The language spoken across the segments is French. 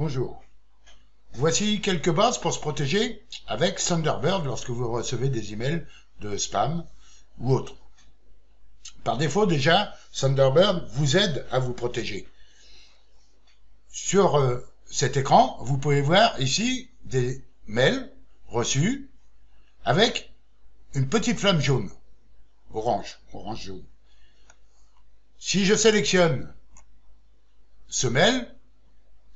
Bonjour. Voici quelques bases pour se protéger avec Thunderbird lorsque vous recevez des emails de spam ou autres. Par défaut, déjà, Thunderbird vous aide à vous protéger. Sur cet écran, vous pouvez voir ici des mails reçus avec une petite flamme jaune, orange jaune. Si je sélectionne ce mail,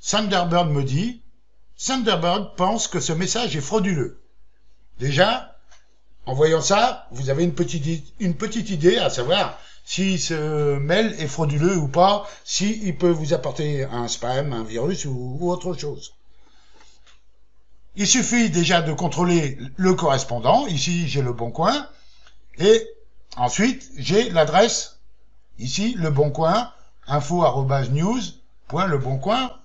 Thunderbird me dit « Thunderbird pense que ce message est frauduleux ». Déjà, en voyant ça, vous avez une petite idée à savoir si ce mail est frauduleux ou pas, s'il peut vous apporter un spam, un virus ou autre chose. Il suffit déjà de contrôler le correspondant. Ici, j'ai Le Bon Coin. Et ensuite, j'ai l'adresse, ici, Le Bon Coin, info@news.leboncoin.fr.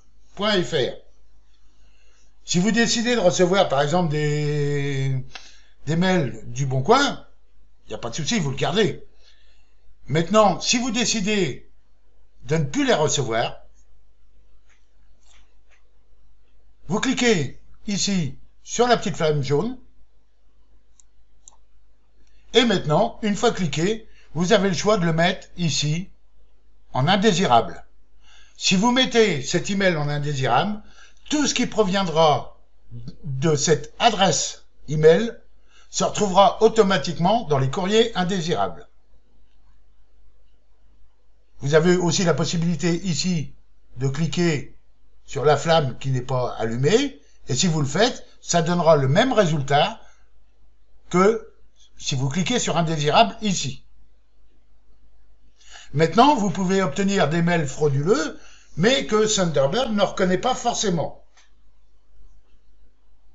Si vous décidez de recevoir, par exemple, des mails du Bon Coin, il n'y a pas de souci, vous le gardez. Maintenant, si vous décidez de ne plus les recevoir, vous cliquez ici sur la petite flamme jaune, et maintenant, une fois cliqué, vous avez le choix de le mettre ici en indésirable. Si vous mettez cet email en indésirable, tout ce qui proviendra de cette adresse email se retrouvera automatiquement dans les courriers indésirables. Vous avez aussi la possibilité ici de cliquer sur la flamme qui n'est pas allumée, et si vous le faites, ça donnera le même résultat que si vous cliquez sur indésirable ici. Maintenant, vous pouvez obtenir des mails frauduleux, mais que Thunderbird ne reconnaît pas forcément.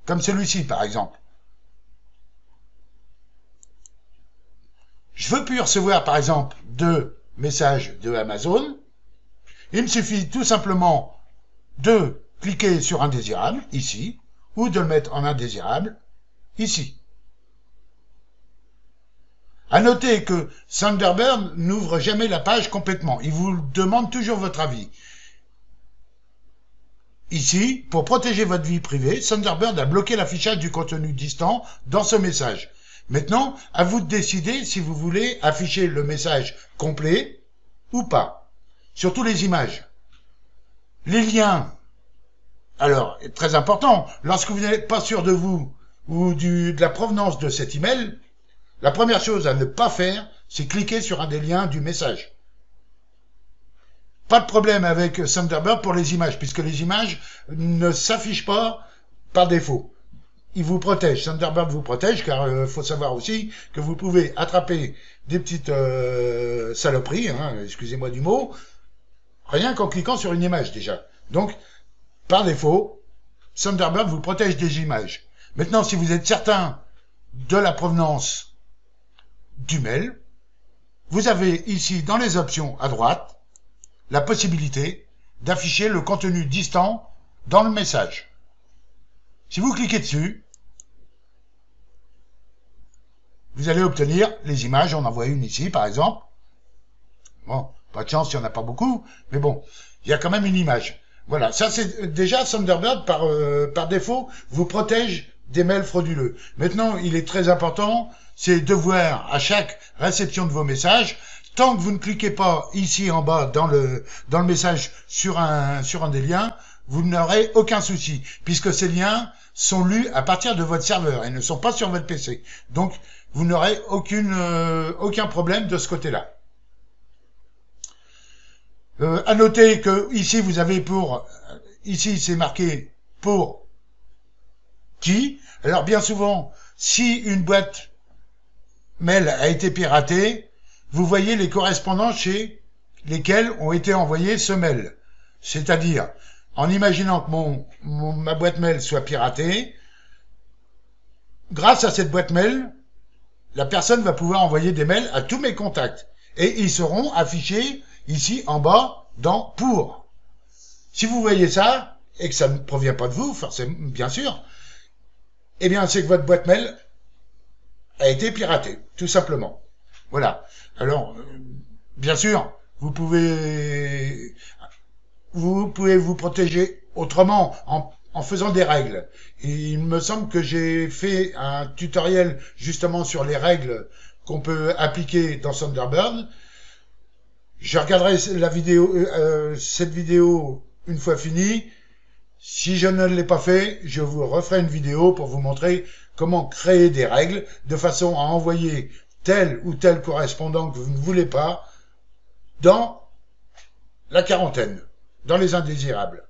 Comme celui-ci, par exemple. Je veux plus recevoir, par exemple, de messages de Amazon. Il me suffit tout simplement de cliquer sur indésirable, ici, ou de le mettre en indésirable, ici. À noter que Thunderbird n'ouvre jamais la page complètement. Il vous demande toujours votre avis. Ici, pour protéger votre vie privée, Thunderbird a bloqué l'affichage du contenu distant dans ce message. Maintenant, à vous de décider si vous voulez afficher le message complet ou pas. Surtout les images. Les liens. Alors, très important, lorsque vous n'êtes pas sûr de vous ou de la provenance de cet email, la première chose à ne pas faire, c'est cliquer sur un des liens du message. Pas de problème avec Thunderbird pour les images, puisque les images ne s'affichent pas par défaut. Il vous protège, Thunderbird vous protège, car faut savoir aussi que vous pouvez attraper des petites saloperies, excusez-moi du mot, rien qu'en cliquant sur une image déjà. Donc, par défaut, Thunderbird vous protège des images. Maintenant, si vous êtes certain de la provenance du mail, vous avez ici dans les options à droite la possibilité d'afficher le contenu distant dans le message. Si vous cliquez dessus, vous allez obtenir les images. On en voit une ici, par exemple. Bon, pas de chance, il n'y en a pas beaucoup, mais bon, il y a quand même une image. Voilà, ça c'est déjà Thunderbird par défaut vous protège des mails frauduleux. Maintenant, il est très important, c'est de voir à chaque réception de vos messages, tant que vous ne cliquez pas ici en bas dans le message sur un des liens, vous n'aurez aucun souci, puisque ces liens sont lus à partir de votre serveur et ne sont pas sur votre PC. Donc, vous n'aurez aucun problème de ce côté-là. À noter que ici vous avez ici c'est marqué pour qui. Alors bien souvent, si une boîte mail a été piratée, vous voyez les correspondants chez lesquels ont été envoyés ce mail. C'est-à-dire, en imaginant que ma boîte mail soit piratée, grâce à cette boîte mail, la personne va pouvoir envoyer des mails à tous mes contacts. Et ils seront affichés ici en bas dans « Pour ». Si vous voyez ça, et que ça ne provient pas de vous, forcément, bien sûr, eh bien c'est que votre boîte mail a été piratée, tout simplement. Voilà. Alors, bien sûr, vous pouvez vous protéger autrement, en faisant des règles. Et il me semble que j'ai fait un tutoriel justement sur les règles qu'on peut appliquer dans Thunderbird. Je regarderai cette vidéo une fois finie. Si je ne l'ai pas fait, je vous referai une vidéo pour vous montrer comment créer des règles de façon à envoyer tel ou tel correspondant que vous ne voulez pas dans la quarantaine, dans les indésirables.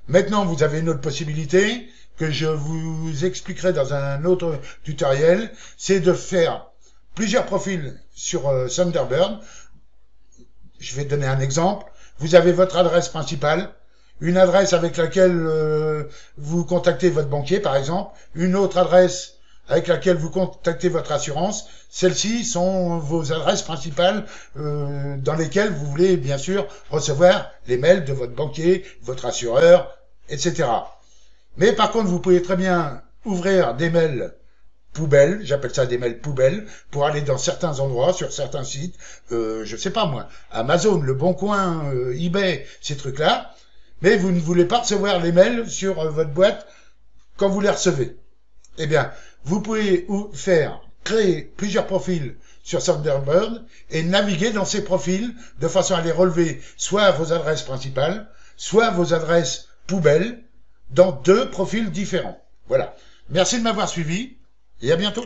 Maintenant, vous avez une autre possibilité que je vous expliquerai dans un autre tutoriel, c'est de faire plusieurs profils sur Thunderbird. Je vais donner un exemple. Vous avez votre adresse principale, une adresse avec laquelle vous contactez votre banquier, par exemple, une autre adresse avec laquelle vous contactez votre assurance. Celles-ci sont vos adresses principales dans lesquelles vous voulez bien sûr recevoir les mails de votre banquier, votre assureur, etc. Mais par contre, vous pouvez très bien ouvrir des mails poubelles, j'appelle ça des mails poubelles, pour aller dans certains endroits, sur certains sites, je sais pas moi, Amazon, Le Bon Coin, eBay, ces trucs-là, mais vous ne voulez pas recevoir les mails sur votre boîte quand vous les recevez. Eh bien, vous pouvez créer plusieurs profils sur Thunderbird et naviguer dans ces profils de façon à les relever soit vos adresses principales, soit vos adresses poubelles dans deux profils différents. Voilà. Merci de m'avoir suivi et à bientôt.